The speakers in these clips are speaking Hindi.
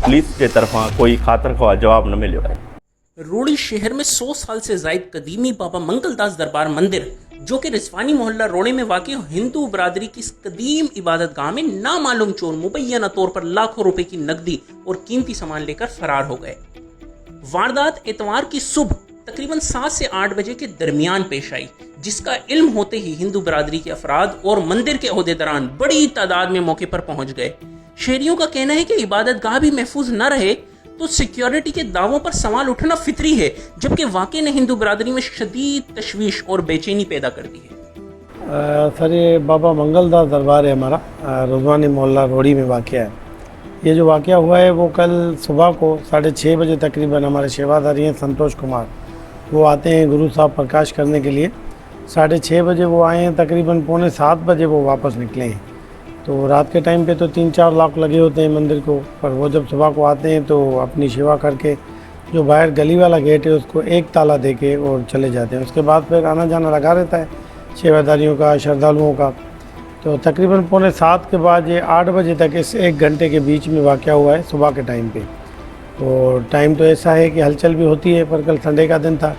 पुलिस के तरफा कोई खातर ख्वाह जवाब न मिलो है। रोड़ी शहर में 100 साल से जायद कदीमी बाबा मंगलदास दरबार मंदिर, जो कि रिजवानी मोहल्ला रोड़े में वाक़ हिंदू बरादरी की इस कदीम इबादत गाह में नामालूम चोर मुबैना तौर पर लाखों रुपए की नकदी और कीमती सामान लेकर फरार हो गए। वारदात इतवार की सुबह तकरीबन 7 से 8 बजे के दरमियान पेश आई, जिसका इल्म होते ही हिंदू बरादरी के अफराद और मंदिर के ओहदेदारान बड़ी तादाद में मौके पर पहुंच गए। शहरियों का कहना है कि इबादत गाह भी महफूज न रहे तो सिक्योरिटी के दावों पर सवाल उठना फितरी है, जबकि वाक़े ने हिंदू बरादरी में शदीद तशवीश और बेचैनी पैदा कर दी है। सर ये बाबा मंगलदास दरबार है हमारा, रिजवानी मोहल्ला रोड़ी में वाक़या है। ये जो वाक़या हुआ है वो कल सुबह को 6:30 बजे तकरीबन हमारे सेवादारी हैं संतोष कुमार, वो आते हैं गुरु साहब प्रकाश करने के लिए। 6:30 बजे वो आए हैं, तकरीबन 6:45 बजे वो वापस निकले हैं। तो रात के टाइम पे तो 3-4 लाख लगे होते हैं मंदिर को, पर वो जब सुबह को आते हैं तो अपनी सेवा करके जो बाहर गली वाला गेट है उसको एक ताला दे के और चले जाते हैं। उसके बाद फिर आना जाना लगा रहता है सेवादारियों का, श्रद्धालुओं का। तो तकरीबन 6:45 के बाद ये 8 बजे तक इस 1 घंटे के बीच में वाक़या हुआ है सुबह के टाइम पे। तो टाइम तो ऐसा है कि हलचल भी होती है, पर कल संडे का दिन था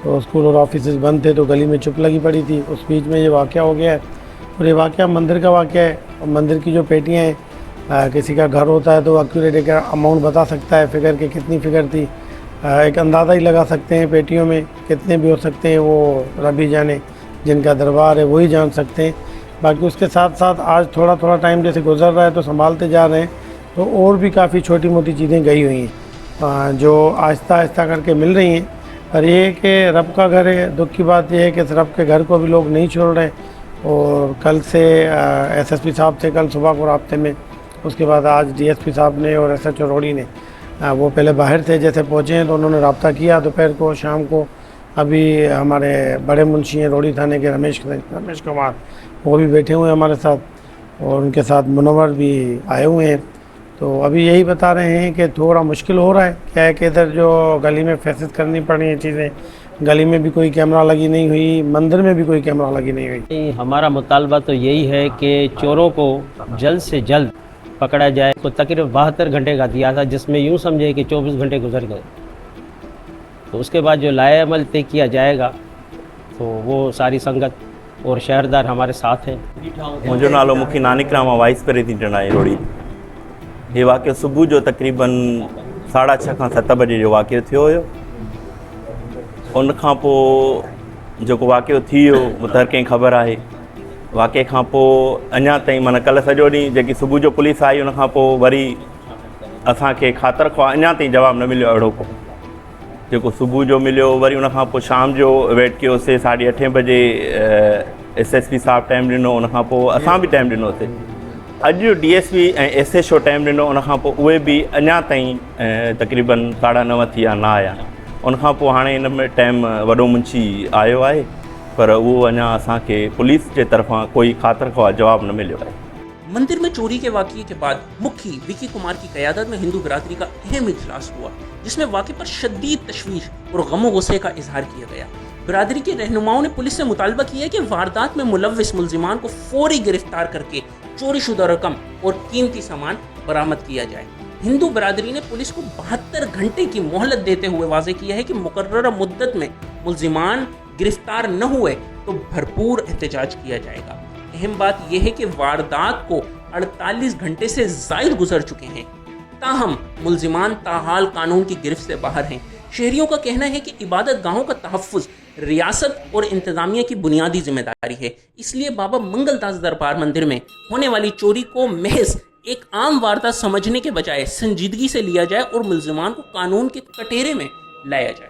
तो स्कूल और ऑफिस बंद थे तो गली में चुप लगी पड़ी थी। उस बीच में ये वाक़या हो गया है और ये वाक़या मंदिर का वाक़या है। और मंदिर की जो पेटियाँ हैं, किसी का घर होता है तो एक्यूरेट एक अमाउंट बता सकता है फिगर के कितनी फ़िगर थी, एक अंदाज़ा ही लगा सकते हैं पेटियों में कितने भी हो सकते हैं, वो रबी जाने, जिनका दरबार है वही जान सकते हैं। बाकी उसके साथ साथ आज थोड़ा थोड़ा टाइम जैसे गुजर रहा है तो संभालते जा रहे हैं, तो और भी काफ़ी छोटी मोटी चीज़ें गई हुई हैं जो आहिस्ता आहिस्ता करके मिल रही हैं। पर ये कि रब का घर है, दुख की बात यह है कि इस रब के घर को भी लोग नहीं छोड़ रहे। और कल से एसएसपी साहब थे कल सुबह को राब्ते में, उसके बाद आज डीएसपी साहब ने और एसएचओ रोड़ी ने, वो पहले बाहर थे, जैसे पहुँचे हैं तो उन्होंने रब्ता किया दोपहर को शाम को। अभी हमारे बड़े मुंशी हैं रोड़ी थाने के रमेश कुमार, वो भी बैठे हुए हैं हमारे साथ और उनके साथ मुनव्वर भी आए हुए हैं। तो अभी यही बता रहे हैं कि थोड़ा मुश्किल हो रहा है, क्या है कि इधर जो गली में फैसद करनी पड़ी हैं चीज़ें, गली में भी कोई कैमरा लगी नहीं हुई, मंदिर में भी कोई कैमरा लगी नहीं हुई। हमारा मुतालबा तो यही है कि चोरों को जल्द से जल्द पकड़ा जाए। तो तकरीबन 72 घंटे का दिया था, जिसमें यूँ समझे कि 24 घंटे गुजर गए। तो उसके बाद जो लाए अमल तय किया जाएगा तो वो सारी संगत और शहरदार हमारे साथ हैं। मुझो नालो मुखी नानिक रामा वाइस प्रेसिडेंट आहे रोड़ी। ये वाक़ियो सुबह जो तकरीबन 6:30 खां 7 बजे जो वाक़ियो थियो हुयो। उन खां पोइ जेको वाक़ियो थी वियो उहो त हर कंहिं ख़बर आहे। वाक़े खां पोइ अञा ताईं माना कल्ह सॼो ॾींहुं जेकी सुबुह जो पुलिस आई उन खां पोइ वरी असांखे खातर ख़्वाह अञा ताईं जवाबु न मिलियो अहिड़ो को जेको सुबुह जो मिलियो। वरी उन खां पोइ शाम जो वेट कयोसीं 8:30 बजे एसएसपी साहब टाइम ॾिनो, उन खां पोइ असां बि टाइम ॾिनोसीं। अॼु डीएसपी ऐं एसएचओ टाइम ॾिनो, उन खां पोइ उहे बि अञा ताईं तकरीबन 9:30 थी विया न आया। उन खां पोइ हाणे हिन में टाइम वॾो मुंशी आयो आहे, पर उहो अञा असांखे पुलिस जे तरफ़ां कोई खातर ख्वाह जवाबु न मिलियो आहे। मंदिर में चोरी के वाक़ये के बाद मुखी विकी कुमार की क़यादत में हिंदू बरादरी का अहम इजलास हुआ, जिसमें वाक़े पर शदीद तशवीश और गम गुस्से का इजहार किया गया। बरादरी के रहनुमाओं ने पुलिस से मुतालबा किया कि वारदात में मुलव्विस मुल्जिमान को फौरी गिरफ्तार करके चोरी शुदा रकम और कीमती सामान बरामद किया जाए। हिंदू बरादरी ने पुलिस को 72 घंटे की मोहलत देते हुए वाज़े किया है कि मुकर्ररा मुद्दत में मुल्जिमान गिरफ्तार न हुए तो भरपूर एहतजाज किया जाएगा। अहम बात यह है कि वारदात को 48 घंटे से ज़ायद गुजर चुके हैं, ताहम मुल्जिमान ताहाल कानून की गिरफ्त से बाहर हैं। शहरियों का कहना है कि इबादत गाहों का तहफ़्फ़ुज़ रियासत और इंतज़ामिया की बुनियादी जिम्मेदारी है। इसलिए बाबा मंगलदास दरबार मंदिर में होने वाली चोरी को महज एक आम वारदात समझने के बजाय संजीदगी से लिया जाए और मुल्जिमान को कानून के कटघरे में लाया जाए।